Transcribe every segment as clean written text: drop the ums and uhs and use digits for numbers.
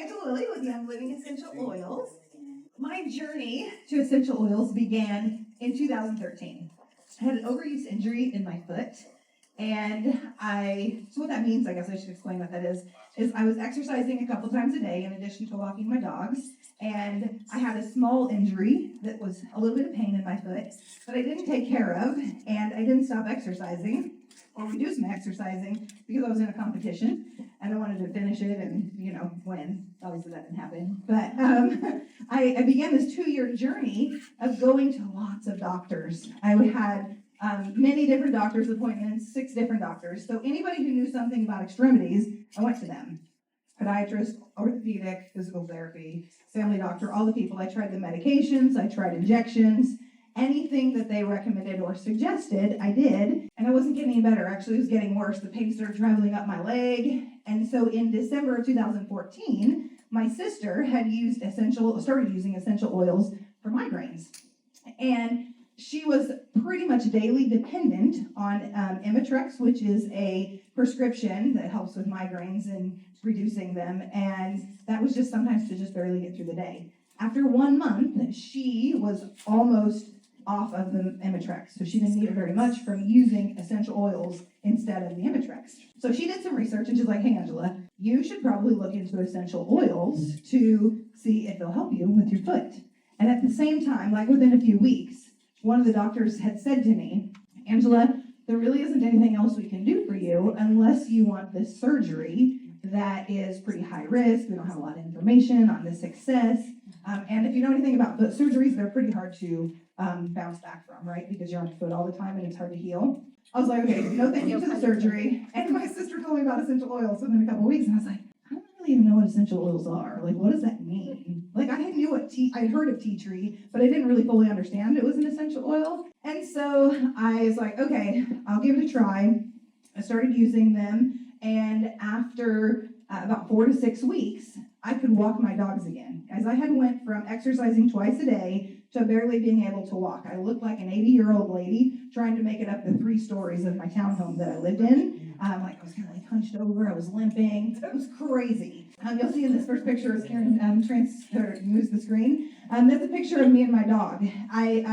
Angela Lilly with Young Living Essential Oils. My journey to essential oils began in 2013. I had an overuse injury in my foot, and so what that means, I guess I should explain what that is I was exercising a couple times a day in addition to walking my dogs, and I had a small injury that was a little bit of pain in my foot that I didn't take care of, and I didn't stop exercising or reduce my exercising because I was in a competition and I wanted to finish it and, win. Obviously that didn't happen. But I began this 2-year journey of going to lots of doctors. I had many different doctor's appointments, 6 different doctors. So anybody who knew something about extremities, I went to them. Podiatrist, orthopedic, physical therapy, family doctor, all the people. I tried the medications, I tried injections, anything that they recommended or suggested, I did, and I wasn't getting any better. Actually, it was getting worse. The pain started traveling up my leg, and so in December of 2014, my sister had started using essential oils for migraines, and she was pretty much daily dependent on Imitrex, which is a prescription that helps with migraines and reducing them, and that was just sometimes to just barely get through the day. After 1 month, she was almost off of the Imitrex, so she didn't need it very much from using essential oils instead of the Imitrex. So she did some research, and she's like, hey, Angela, you should probably look into essential oils to see if they'll help you with your foot. And at the same time, like within a few weeks, one of the doctors had said to me, Angela, there really isn't anything else we can do for you unless you want this surgery that is pretty high risk. We don't have a lot of information on the success. And if you know anything about foot surgeries, they're pretty hard to bounce back from, right? Because you're on your foot all the time and it's hard to heal. I was like, okay, no thank you to the surgery. And my sister told me about essential oils within a couple of weeks, and I was like, I don't really even know what essential oils are. Like, what does that mean? Like, I knew I'd heard of tea tree, but I didn't really fully understand it was an essential oil. And so I was like, okay, I'll give it a try. I started using them, and after about 4 to 6 weeks, I could walk my dogs again. As I had went from exercising twice a day to barely being able to walk. I looked like an 80-year-old lady trying to make it up the 3 stories of my townhome that I lived in. I was kind of like hunched over. I was limping. It was crazy. You'll see in this first picture as Karen moves the screen. That's a picture of me and my dog. I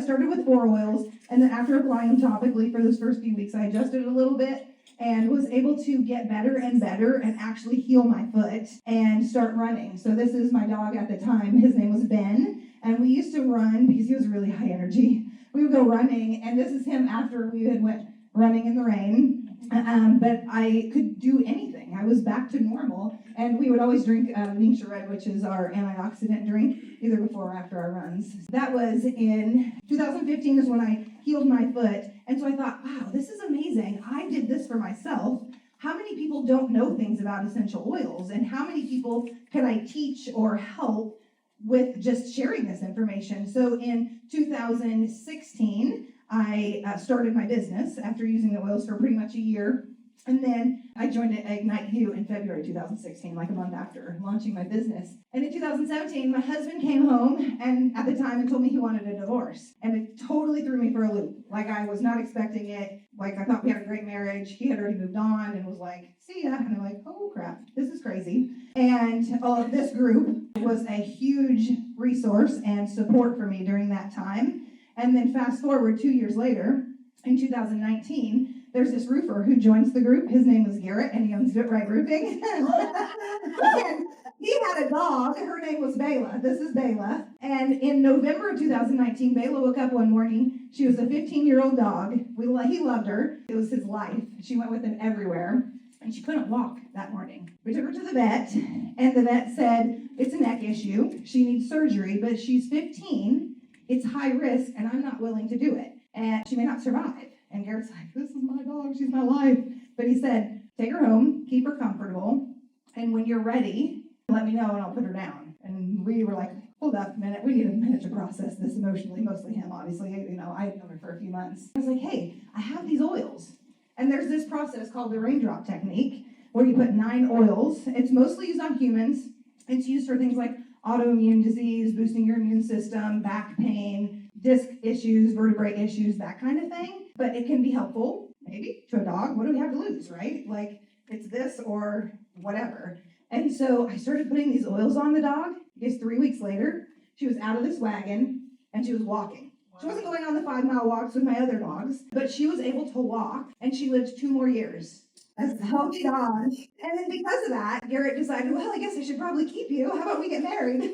started with 4 oils, and then after applying them topically for those first few weeks, I adjusted it a little bit and was able to get better and better and actually heal my foot and start running. So this is my dog at the time. His name was Ben, and we used to run because he was really high energy. We would go running, and this is him after we had went running in the rain. But I could do anything. I was back to normal, and we would always drink Ningxia Red, which is our antioxidant drink, either before or after our runs. That was in 2015 is when I healed my foot, and so I thought, wow, this is amazing. I did this for myself. How many people don't know things about essential oils, and how many people can I teach or help with just sharing this information? So in 2016, I started my business after using the oils for pretty much a year. And then I joined Ignite You in February 2016, like a month after launching my business. And in 2017, my husband came home and at the time and told me he wanted a divorce. And it totally threw me for a loop. Like, I was not expecting it. Like, I thought we had a great marriage. He had already moved on and was like, see ya. And I'm like, oh crap, this is crazy. And this group was a huge resource and support for me during that time. And then fast forward 2 years later, in 2019, there's this roofer who joins the group. His name was Garrett, and he owns Fit Right Roofing. And he had a dog. Her name was Bayla. This is Bayla. And in November of 2019, Bayla woke up one morning. She was a 15-year-old dog. He loved her. It was his life. She went with him everywhere. And she couldn't walk that morning. We took her to the vet, and the vet said, it's a neck issue. She needs surgery, but she's 15. It's high risk, and I'm not willing to do it. And she may not survive. And Garrett's like, this is my dog, she's my life. But he said, take her home, keep her comfortable, and when you're ready, let me know and I'll put her down. And we were like, hold up a minute, we need a minute to process this emotionally, mostly him, obviously. I had known her for a few months. I was like, hey, I have these oils. And there's this process called the raindrop technique, where you put 9 oils. It's mostly used on humans. It's used for things like autoimmune disease, boosting your immune system, back pain, disc issues, vertebrae issues, that kind of thing. But it can be helpful, maybe, to a dog. What do we have to lose, right? Like, it's this or whatever. And so I started putting these oils on the dog. Because 3 weeks later, she was out of this wagon and she was walking. She wasn't going on the 5-mile walks with my other dogs, but she was able to walk, and she lived 2 more years as a healthy dog. And then because of that, Garrett decided, well, I guess I should probably keep you. How about we get married?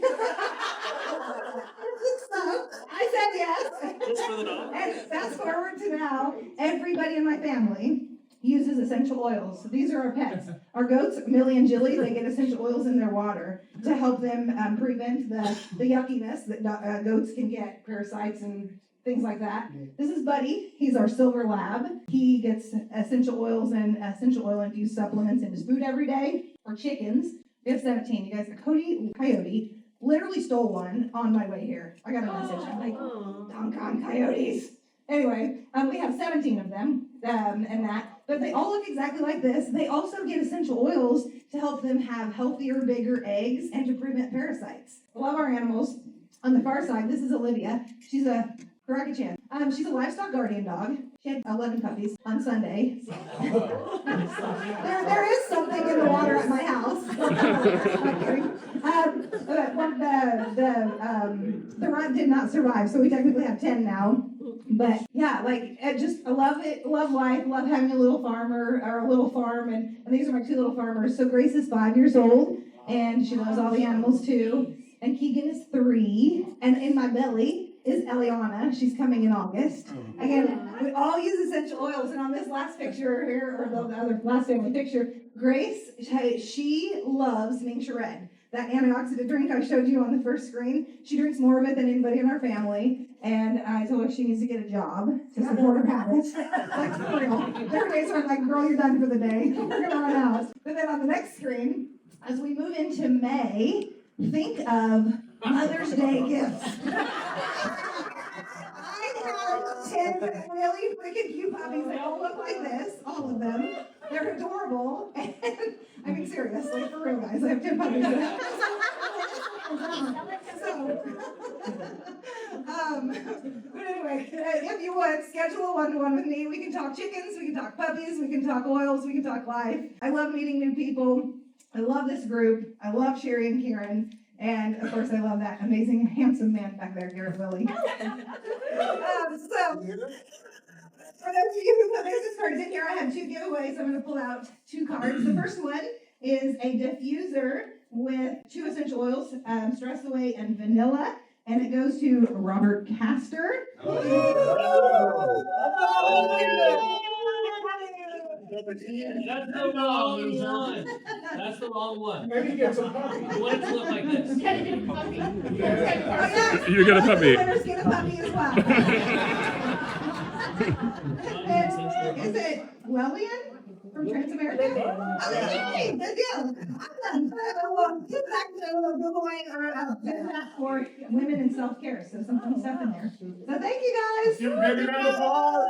So I said yes. Just for the dog? And fast forward to now, everybody in my family uses essential oils. So these are our pets. Our goats, Millie and Jilly, they get essential oils in their water to help them prevent the yuckiness that goats can get, parasites and things like that. This is Buddy. He's our silver lab. He gets essential oils and essential oil infused supplements in his food every day. For chickens, we have 17. You guys, a coyote literally stole one on my way here. I got a message. I'm like, doggone coyotes. Anyway, we have 17 of them, and that. But they all look exactly like this. They also get essential oils to help them have healthier, bigger eggs and to prevent parasites. I love our animals. On the far side, this is Olivia. She's a Karakachan. She's a livestock guardian dog. She had 11 puppies on Sunday. there is something in the water at my house. The runt did not survive, so we technically have 10 now. But yeah, I love it, love life, love having a little farmer or a little farm, and these are my 2 little farmers. So Grace is 5 years old, and she loves all the animals too. And Keegan is 3, and in my belly is Eliana. She's coming in August. Again, we all use essential oils, and on this last picture here, or the other last family picture, Grace, she loves Ming Red. That antioxidant drink I showed you on the first screen, she drinks more of it than anybody in our family, and I told her she needs to get a job to support her habits. Like, for real. There are days where I'm like, girl, you're done for the day. We're gonna run out. But then on the next screen, as we move into May, think of Mother's Day gifts. I have 10 really freaking cute puppies. They all look like this, all of them. They're adorable. And I mean, seriously, for real, guys. I have 10 puppies. But anyway, if you would, schedule a one-to-one with me. We can talk chickens, we can talk puppies, we can talk oils, we can talk life. I love meeting new people. I love this group. I love Sherry and Kieran. And of course, I love that amazing, handsome man back there, Garrett Willie. So, for those of you who put business cards in here, I have 2 giveaways. I'm going to pull out 2 cards. The first one is a diffuser with 2 essential oils, Stress Away and Vanilla. And it goes to Robert Castor. That's the wrong one. That's the wrong one. Maybe get some puppy. You want it to look like this. Oh, yeah. You're gonna puppy. The winners get a puppy as well. And is it Lillian from Transamerica? Oh, yay! Good deal. Awesome. So, get back to the giveaway for women in self-care. So some fun stuff in there. So thank you guys. Give a baby round of applause.